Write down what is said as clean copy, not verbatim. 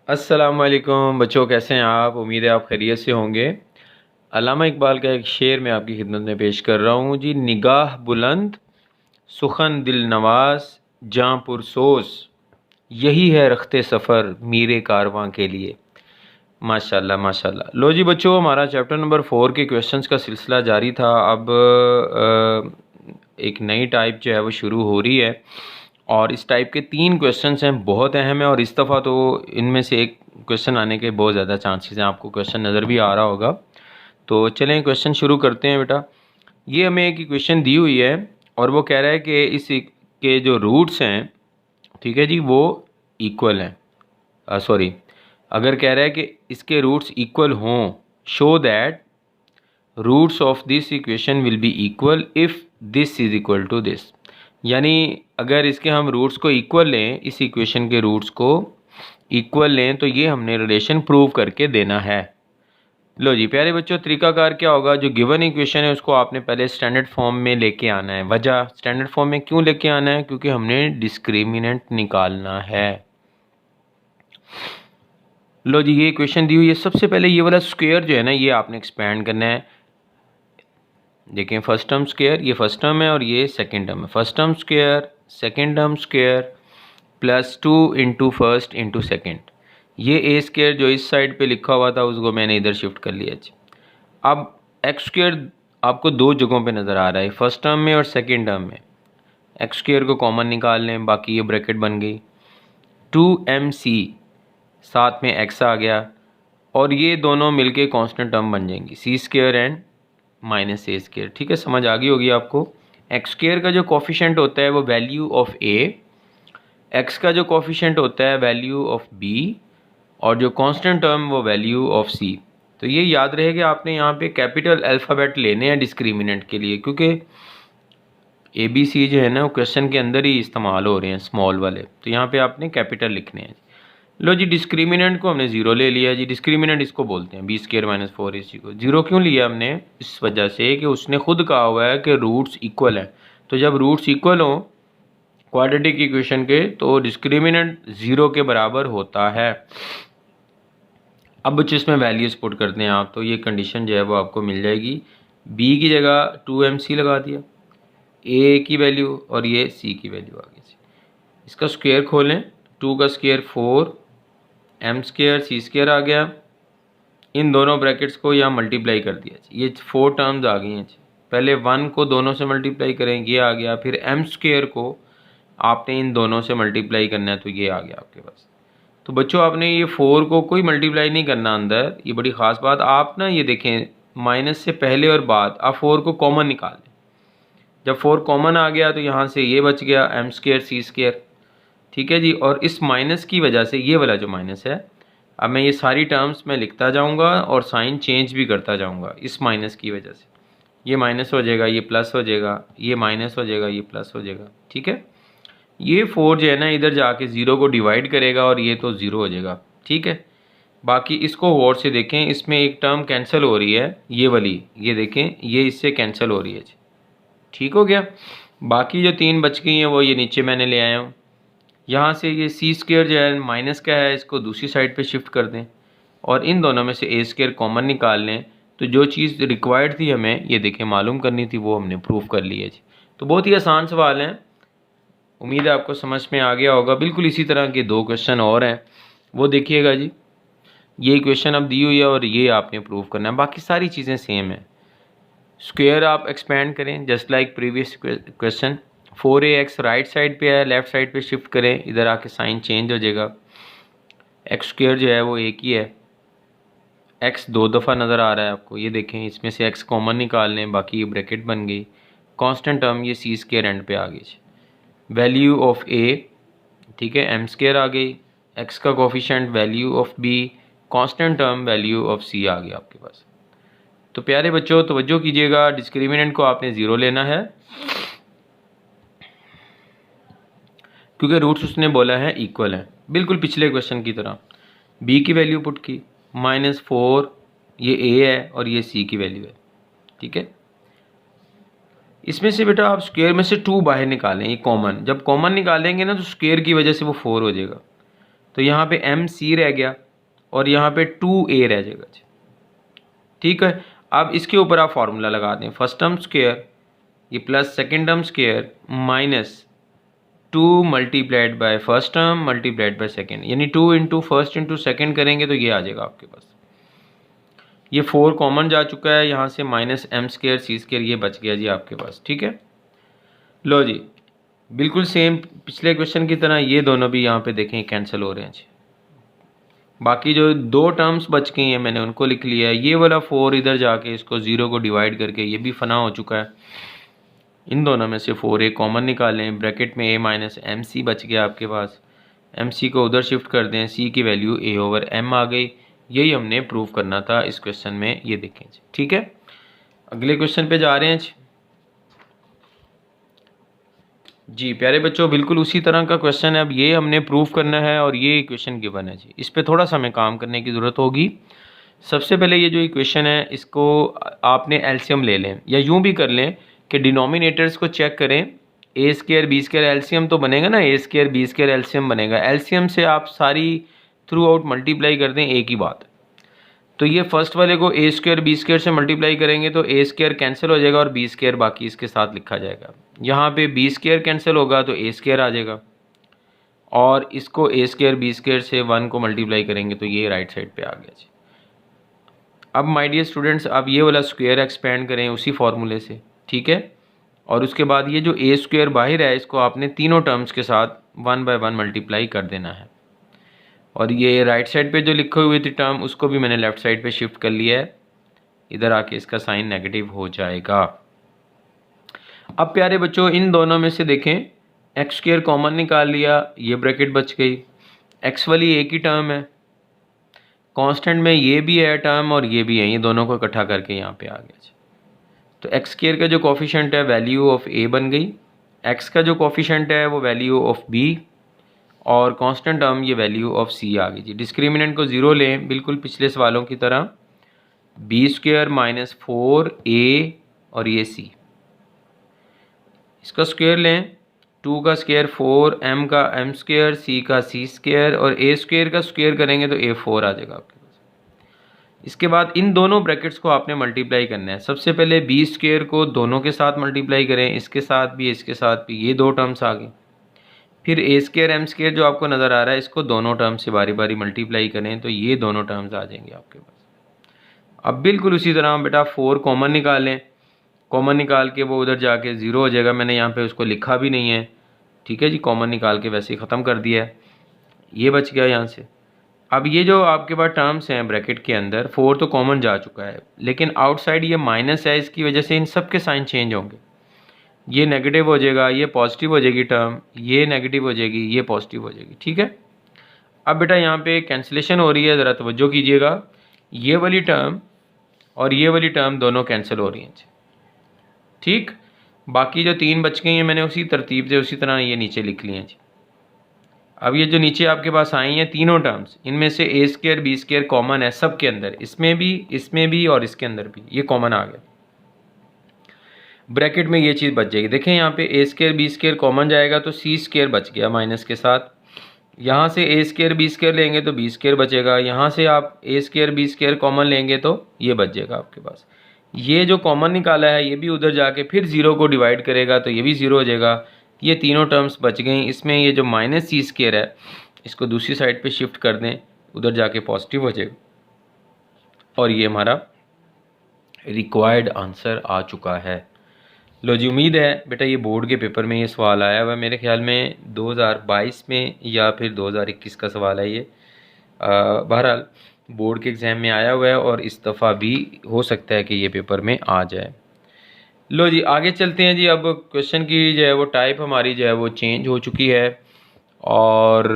अस्सलाम वालेकुम बच्चों, कैसे हैं आप? उम्मीद है आप खैरियत से होंगे। अल्लामा इकबाल का एक शेर मैं आपकी खिदमत में पेश कर रहा हूँ जी। निगाह बुलंद, सुखन दिल नवाज, जाँ पुरसोस, यही है रख्ते सफ़र मीरे कारवां के लिए। माशाल्लाह माशाल्लाह। लो जी बच्चों, हमारा चैप्टर नंबर 4 के क्वेश्चंस का सिलसिला जारी था। अब एक नई टाइप जो है वो शुरू हो रही है और इस टाइप के 3 क्वेश्चंस हैं, बहुत अहम है। और इस दफ़ा तो इनमें से एक क्वेश्चन आने के बहुत ज़्यादा चांसेस हैं। आपको क्वेश्चन नज़र भी आ रहा होगा। तो चलें क्वेश्चन शुरू करते हैं बेटा। ये हमें एक इक्वेशन दी हुई है और वो कह रहा है कि इस के जो रूट्स हैं, ठीक है जी, वो इक्वल हैं। सॉरी, अगर कह रहा है कि इसके रूट्स इक्वल हों, show that roots of this equation will be equal if this is equal to this. यानी अगर इसके हम रूट्स को इक्वल लें, इस इक्वेशन के रूट्स को इक्वल लें, तो ये हमने रिलेशन प्रूव करके देना है। लो जी प्यारे बच्चों, तरीकाकार क्या होगा? जो गिवन इक्वेशन है उसको आपने पहले स्टैंडर्ड फॉर्म में लेके आना है। वजह स्टैंडर्ड फॉर्म में क्यों लेके आना है? क्योंकि हमने डिस्क्रिमिनेंट निकालना है। लो जी, ये इक्वेशन दी हुई है। सबसे पहले ये वाला स्क्वायर जो है ना, ये आपने एक्सपेंड करना है। देखें, फर्स्ट टर्म स्क्वायर, ये फर्स्ट टर्म है और ये सेकंड टर्म है। First term square, second term square, plus 2 into first into second. ये ए स्क्वायर जो इस साइड पे लिखा हुआ था उसको मैंने इधर शिफ्ट कर लिया जी। अब एक्स स्क्वायर आपको दो जगहों पे नज़र आ रहा है, फर्स्ट टर्म में और सेकंड टर्म में। एक्स स्क्वायर को कॉमन निकाल लें, बाकी ये ब्रैकेट बन गई। 2mc, साथ में एक्स आ गया और ये दोनों मिलके कांस्टेंट टर्म बन जाएंगी, c square and minus a square. ठीक है, समझ आ गई होगी आपको। एक्स स्क्वायर का जो कोफिशेंट होता है वो वैल्यू ऑफ ए, एक्स का जो कोफिशेंट होता है वैल्यू ऑफ बी, और जो कांस्टेंट टर्म वो वैल्यू ऑफ सी। तो ये याद रहेगा आपने यहाँ पे कैपिटल अल्फ़ाबेट लेने हैं डिस्क्रिमिनेंट के लिए, क्योंकि ए बी सी जो है ना वो क्वेश्चन के अंदर ही इस्तेमाल हो रहे हैं स्मॉल वाले, तो यहाँ पे आपने कैपिटल लिखने हैं। लो जी, डिस्क्रिमिनेंट को हमने ज़ीरो ले लिया जी। डिस्क्रिमिनेंट इसको बोलते हैं बी स्क्र माइनस 4ac को। ज़ीरो क्यों लिया हमने? इस वजह से कि उसने खुद कहा हुआ है कि रूट्स इक्वल हैं। तो जब रूट्स इक्वल हों क्वाड्रेटिक इक्वेशन के, तो डिस्क्रिमिनेंट ज़ीरो के बराबर होता है। अब बच्चे इसमें वैल्यूज़ पुट करते हैं आप, तो ये कंडीशन जो है वो आपको मिल जाएगी। बी की जगह 2mc लगा दिया, ए की वैल्यू और ये सी की वैल्यू आ गई। इसका स्क्वायर खोलें, 2 का स्क्वायर 4, एम स्क्वायर सी स्क्वायर आ गया। इन दोनों ब्रैकेट्स को यहाँ मल्टीप्लाई कर दिया जी, ये 4 टर्म्स आ गई हैं जी। पहले 1 को दोनों से मल्टीप्लाई करें, ये आ गया। फिर एम स्क्वायर को आपने इन दोनों से मल्टीप्लाई करना है, तो ये आ गया आपके पास। तो बच्चों, आपने ये 4 को कोई मल्टीप्लाई नहीं करना अंदर, ये बड़ी ख़ास बात। आप ना ये देखें, माइनस से पहले और बाद आप 4 को कॉमन निकाल लें। जब 4 कॉमन आ गया तो यहाँ से ये बच गया एम स्क्वायर सी स्क्वायर। ठीक है जी। और इस माइनस की वजह से ये वाला जो माइनस है, अब मैं ये सारी टर्म्स मैं लिखता जाऊँगा और साइन चेंज भी करता जाऊँगा इस माइनस की वजह से। ये माइनस हो जाएगा, ये प्लस हो जाएगा, ये माइनस हो जाएगा, ये प्लस हो जाएगा। ठीक है, ये 4 जो है ना इधर जाके 0 को डिवाइड करेगा और ये तो 0 हो जाएगा। ठीक है, बाकी इसको गौर से देखें, इसमें एक टर्म कैंसिल हो रही है, ये वाली, ये देखें, ये इससे कैंसिल हो रही है जी। ठीक हो गया। बाकी जो 3 बच गई हैं वो ये नीचे मैंने ले आया हूँ। यहाँ से ये सी स्क्वायर जो है माइनस का है, इसको दूसरी साइड पे शिफ्ट कर दें और इन दोनों में से ए स्क्वायर कॉमन निकाल लें। तो जो चीज़ रिक्वायर्ड थी हमें, ये देखें, मालूम करनी थी, वो हमने प्रूफ कर ली है जी। तो बहुत ही आसान सवाल हैं, उम्मीद है आपको समझ में आ गया होगा। बिल्कुल इसी तरह के 2 क्वेश्चन और हैं, वो देखिएगा जी। ये इक्वेशन अब दी हुई है और ये आपने प्रूव करना है, बाकी सारी चीज़ें सेम हैं। स्क्वायर आप एक्सपेंड करें just like previous question. 4ax right side पे है, लेफ़्ट साइड पे शिफ्ट करें, इधर आके साइन चेंज हो जाएगा। एक्स स्क्वायर जो है वो एक ही है, एक्स 2 दफ़ा नज़र आ रहा है आपको, ये देखें, इसमें से एक्स कॉमन निकाल लें, बाकी ये ब्रैकेट बन गई। कांस्टेंट टर्म ये सी स्क्वायर एंड पे आ गई। वैल्यू ऑफ ए, ठीक है, एम स्क्वायर आ गई। एक्स का coefficient value of b, constant term value of c आ गया आपके पास। तो प्यारे बच्चों तवज्जो कीजिएगा, डिस्क्रिमिनेंट को आपने 0 लेना है क्योंकि रूट्स उसने बोला है इक्वल है, बिल्कुल पिछले क्वेश्चन की तरह। बी की वैल्यू पुट की, -4, ये ए है और ये सी की वैल्यू है। ठीक है, इसमें से बेटा आप स्क्वायर में से 2 बाहर निकालें, ये कॉमन। जब कॉमन निकालेंगे ना तो स्क्वायर की वजह से वो 4 हो जाएगा। तो यहाँ पे एम सी रह गया और यहाँ पे 2a रह जाएगा जी। ठीक है, अब इसके ऊपर आप फार्मूला लगा दें, फर्स्ट टर्म स्क्वायर ये plus second term square minus 2 multiplied by first term multiplied by second, यानी 2 इंटू फर्स्ट इंटू सेकेंड करेंगे तो ये आ जाएगा आपके पास। ये 4 कॉमन जा चुका है, यहाँ से माइनस एम स्क्वायर सी स्क्वायर ये बच गया जी आपके पास। ठीक है, लो जी बिल्कुल सेम पिछले क्वेश्चन की तरह ये दोनों भी यहाँ पे देखें कैंसिल हो रहे हैं जी। बाकी जो 2 टर्म्स बच गई हैं मैंने उनको लिख लिया है। ये वाला 4 इधर जाके इसको 0 को डिवाइड करके ये भी फना हो चुका है। इन दोनों में से 4a कॉमन निकालें, ब्रैकेट में a माइनस एम सी बच गया आपके पास। एम सी को उधर शिफ्ट कर दें, c की वैल्यू a ओवर m आ गई। यही हमने प्रूव करना था इस क्वेश्चन में, ये देखें जी। ठीक है, अगले क्वेश्चन पे जा रहे हैं जी प्यारे बच्चों, बिल्कुल उसी तरह का क्वेश्चन है। अब ये हमने प्रूव करना है और ये इक्वेशन गिवन है जी। इस पे थोड़ा सा हमें काम करने की ज़रूरत होगी। सबसे पहले ये जो इक्वेशन है इसको आपने एलसीएम ले लें, या यूँ भी कर लें कि डिनोमिनेटर्स को चेक करें। ए स्क्वायर बी स्क्वायर एलसीएम तो बनेगा ना, ए स्क्वायर बी स्क्वायर एलसीएम बनेगा। एलसीएम से आप सारी थ्रू आउट मल्टीप्लाई कर दें, एक ही बात। तो ये फर्स्ट वाले को ए स्क्वायर बी स्क्वायर से मल्टीप्लाई करेंगे तो ए स्क्वायर कैंसिल हो जाएगा और बी स्क्वायर बाकी इसके साथ लिखा जाएगा। यहाँ पे बी स्क्वायर कैंसिल होगा तो ए स्क्वायर आ जाएगा, और इसको ए स्क्वायर बी स्क्वायर से 1 को मल्टीप्लाई करेंगे तो ये राइट साइड पे आ गया जी। अब माय डियर स्टूडेंट्स, अब ये वाला स्क्वायर एक्सपेंड करें उसी फॉर्मूले से। ठीक है, और उसके बाद ये जो ए स्क्वायर बाहर है इसको आपने तीनों टर्म्स के साथ 1 बाय 1 मल्टीप्लाई कर देना है। और ये राइट साइड पे जो लिखे हुए थे टर्म उसको भी मैंने लेफ़्ट साइड पे शिफ्ट कर लिया है, इधर आके इसका साइन नेगेटिव हो जाएगा। अब प्यारे बच्चों इन दोनों में से देखें, एक्स स्क्वायर कॉमन निकाल लिया, ये ब्रैकेट बच गई। एक्स वाली एक ही टर्म है, कांस्टेंट में ये भी है टर्म और ये भी है, ये दोनों को इकट्ठा करके यहाँ पे आ गया। तो एक्स स्क्वायर का जो कोफिशिएंट है वैल्यू ऑफ ए बन गई, एक्स का जो कोफिशिएंट है वो वैल्यू ऑफ बी, और कांस्टेंट टर्म ये वैल्यू ऑफ सी आ गई जी। डिस्क्रिमिनेंट को 0 लें, बिल्कुल पिछले सवालों की तरह। बी स्क्वायर माइनस 4a और ये सी, इसका स्क्वायर लें। 2 का स्क्वायर 4, m का m स्क्वायर, c का c स्क्वायर, और a स्क्वायर का स्क्वायर करेंगे तो a4 आ जाएगा आपके पास। इसके बाद इन दोनों ब्रैकेट्स को आपने मल्टीप्लाई करना है। सबसे पहले बी स्क्वायर को दोनों के साथ मल्टीप्लाई करें, इसके साथ भी इसके साथ भी, ये 2 टर्म्स आ गए। फिर ए स्क्वायर एम स्क्वायर जो आपको नज़र आ रहा है इसको दोनों टर्म से बारी बारी मल्टीप्लाई करें तो ये दोनों टर्म्स आ जाएंगे आपके पास। अब बिल्कुल उसी तरह बेटा 4 कॉमन निकालें, कॉमन निकाल के वो उधर जाके 0 हो जाएगा। मैंने यहाँ पे उसको लिखा भी नहीं है, ठीक है जी, कॉमन निकाल के वैसे ही ख़त्म कर दिया है, ये बच गया यहाँ से। अब ये जो आपके पास टर्म्स हैं ब्रैकेट के अंदर, 4 तो कॉमन जा चुका है, लेकिन आउटसाइड ये माइनस है, इसकी वजह से इन सब के साइन चेंज होंगे। ये नेगेटिव हो जाएगा, ये पॉजिटिव हो जाएगी टर्म, ये नेगेटिव हो जाएगी, ये पॉजिटिव हो जाएगी। ठीक है, अब बेटा यहाँ पे कैंसिलेशन हो रही है, ज़रा तवज्जो कीजिएगा। ये वाली टर्म और ये वाली टर्म दोनों कैंसिल हो रही हैं। ठीक, बाकी जो 3 बच गई हैं मैंने उसी तरतीब से उसी तरह ये नीचे लिख लिए हैं जी। अब ये जो नीचे आपके पास आई हैं तीनों टर्म्स, इनमें से ए स्क्वायर बी स्क्वायर कॉमन है सब के अंदर, इसमें भी और इसके अंदर भी, ये कॉमन आ गया। ब्रैकेट में ये चीज़ बच जाएगी। देखें यहाँ पे ए स्क्वायर बी स्क्वायर कॉमन जाएगा तो सी स्क्वायर बच गया माइनस के साथ। यहाँ से ए स्क्वायर बी स्क्वायर लेंगे तो बी स्क्वायर बचेगा, यहाँ से आप ए स्क्वायर बी स्क्वायर कॉमन लेंगे तो ये बच जाएगा आपके पास। ये जो कॉमन निकाला है ये भी उधर जाके फिर 0 को डिवाइड करेगा तो ये भी 0 हो जाएगा। ये तीनों टर्म्स बच गई। इसमें ये जो माइनस सी स्क्वायर है इसको दूसरी साइड पे शिफ्ट कर दें, उधर जाके पॉजिटिव हो जाएगा, और ये हमारा रिक्वायर्ड आंसर आ चुका है। लो जी, उम्मीद है बेटा ये बोर्ड के पेपर में ये सवाल आया हुआ है, मेरे ख्याल में 2022 में या फिर 2021 का सवाल है ये। बहरहाल बोर्ड के एग्ज़ाम में आया हुआ है और इस दफ़ा भी हो सकता है कि ये पेपर में आ जाए। लो जी आगे चलते हैं जी। अब क्वेश्चन की जो है वो टाइप हमारी जो है वो चेंज हो चुकी है, और